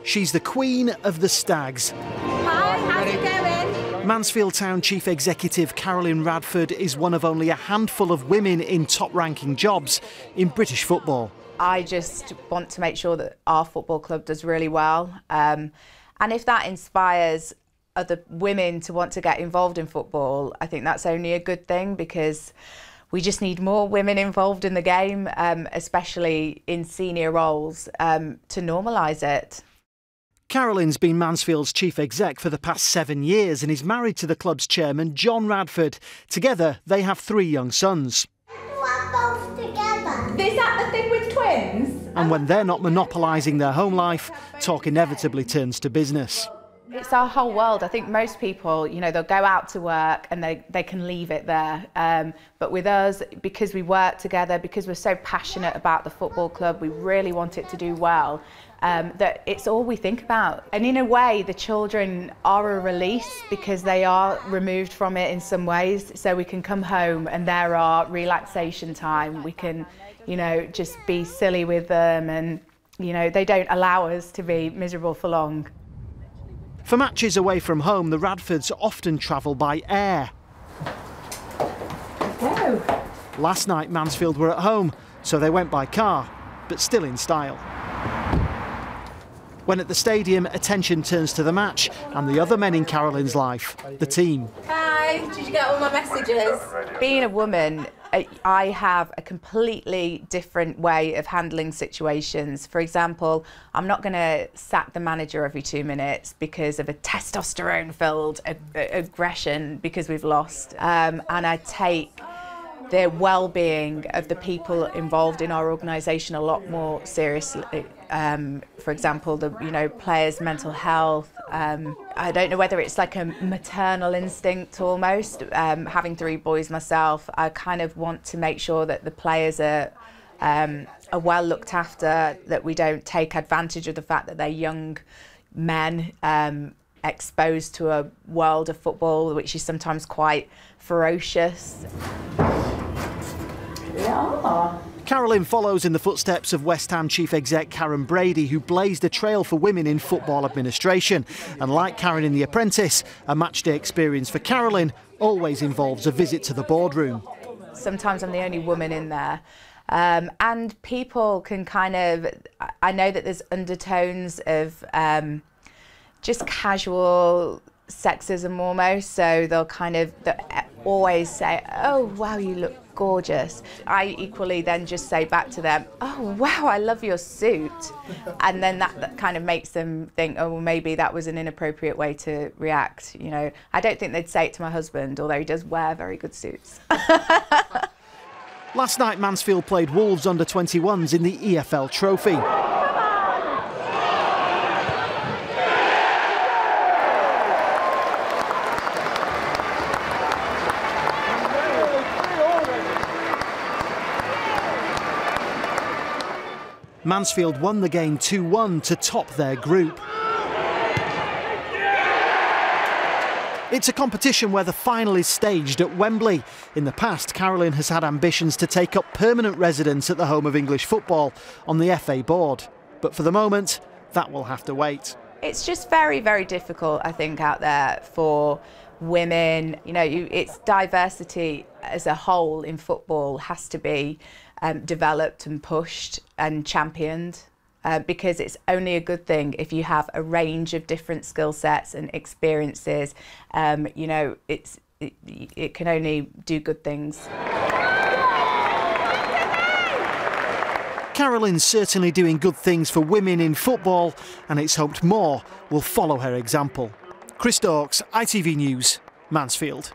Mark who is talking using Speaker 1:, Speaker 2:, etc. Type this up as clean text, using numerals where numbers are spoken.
Speaker 1: She's the queen of the Stags.
Speaker 2: Hi, how's it going?
Speaker 1: Mansfield Town Chief Executive Carolyn Radford is one of only a handful of women in top-ranking jobs in British football.
Speaker 2: I just want to make sure that our football club does really well. And if that inspires other women to want to get involved in football, I think that's only a good thing, because we just need more women involved in the game, especially in senior roles, to normalise it.
Speaker 1: Carolyn's been Mansfield's chief exec for the past 7 years and is married to the club's chairman, John Radford. Together, they have 3 young sons.
Speaker 3: We're both together.
Speaker 4: Is that the thing with twins?
Speaker 1: And when they're not monopolising their home life, talk inevitably turns to business.
Speaker 2: It's our whole world. I think most people, you know, they'll go out to work and they can leave it there. But with us, because we work together, because we're so passionate about the football club, we really want it to do well, that it's all we think about. And in a way, the children are a release, because they are removed from it in some ways. So we can come home and there are relaxation time. We can, you know, just be silly with them, and, you know, they don't allow us to be miserable for long.
Speaker 1: For matches away from home, the Radfords often travel by air.
Speaker 4: Oh.
Speaker 1: Last night, Mansfield were at home, so they went by car, but still in style. When at the stadium, attention turns to the match and the other men in Carolyn's life, the team.
Speaker 4: Hi, did you get all my messages?
Speaker 2: Being a woman, I have a completely different way of handling situations. For example, I'm not going to sack the manager every 2 minutes because of a testosterone-filled aggression because we've lost. And I take the well-being of the people involved in our organisation a lot more seriously. For example, the players' mental health. I don't know whether it's like a maternal instinct almost. Having 3 boys myself, I kind of want to make sure that the players are well looked after, that we don't take advantage of the fact that they're young men exposed to a world of football which is sometimes quite ferocious.
Speaker 4: Yeah.
Speaker 1: Carolyn follows in the footsteps of West Ham chief exec Karen Brady, who blazed a trail for women in football administration. And like Karen in The Apprentice, a matchday experience for Carolyn always involves a visit to the boardroom.
Speaker 2: Sometimes I'm the only woman in there. And people can kind of, I know that there's undertones of just casual sexism almost, so they'll always say, oh wow, you look gorgeous. I equally then just say back to them, oh wow, I love your suit. And then that kind of makes them think, oh well, maybe that was an inappropriate way to react. You know, I don't think they'd say it to my husband, although he does wear very good suits.
Speaker 1: Last night, Mansfield played Wolves under-21s in the EFL Trophy. Mansfield won the game 2-1 to top their group. It's a competition where the final is staged at Wembley. In the past, Carolyn has had ambitions to take up permanent residence at the home of English football on the FA board. But for the moment, that will have to wait.
Speaker 2: It's just very, very difficult, I think, out there for women. You know, it's diversity as a whole in football has to be developed and pushed and championed, because it's only a good thing if you have a range of different skill sets and experiences. You know, it can only do good things.
Speaker 1: Carolyn's certainly doing good things for women in football, and it's hoped more will follow her example. Chris Dawkes, ITV News, Mansfield.